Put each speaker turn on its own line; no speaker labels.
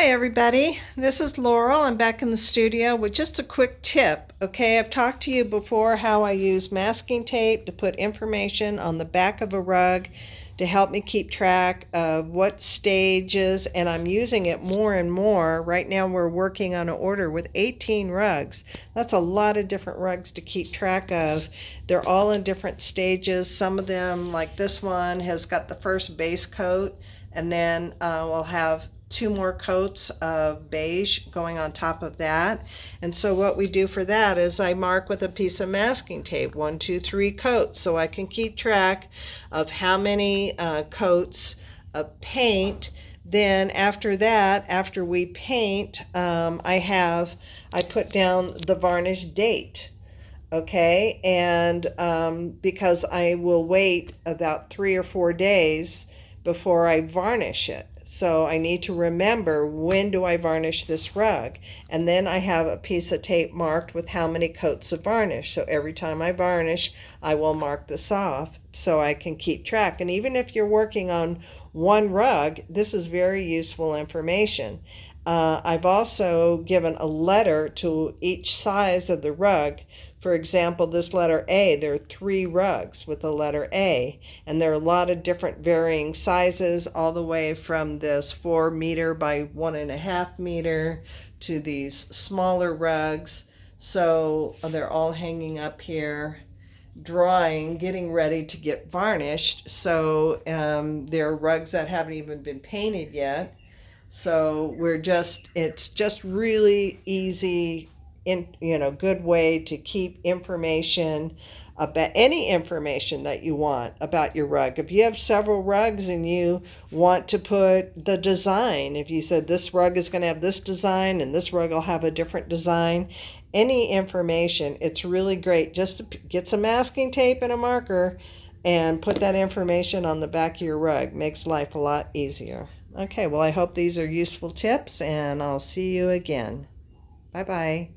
Hi everybody, this is Laurel. I'm back in the studio with just a quick tip. Okay, I've talked to you before how I use masking tape to put information on the back of a rug to help me keep track of what stages, and I'm using it more and more. Right now we're working on an order with 18 rugs. That's a lot of different rugs to keep track of. They're all in different stages. Some of them, like this one, has got the first base coat, and then we'll have two more coats of beige going on top of that. And so what we do for that is I mark with a piece of masking tape 1, 2, 3 coats, so I can keep track of how many coats of paint. Then after that, after we paint, I put down the varnish date. Okay, and because I will wait about 3 or 4 days before I varnish it. So I need to remember, when do I varnish this rug? And then I have a piece of tape marked with how many coats of varnish. So every time I varnish, I will mark this off so I can keep track. And even if you're working on one rug, this is very useful information. I've also given a letter to each size of the rug. For example, this letter A, there are 3 rugs with the letter A, and there are a lot of different varying sizes, all the way from this 4 meter by 1.5 meter to these smaller rugs. So they're all hanging up here, drying, getting ready to get varnished. So there are rugs that haven't even been painted yet. So it's just really easy, good way to keep information about any information that you want about your rug. If you have several rugs and you want to put the design, if you said this rug is going to have this design and this rug will have a different design, any information, it's really great just to get some masking tape and a marker and put that information on the back of your rug. Makes life a lot easier. Okay, well, I hope these are useful tips, and I'll see you again. Bye-bye.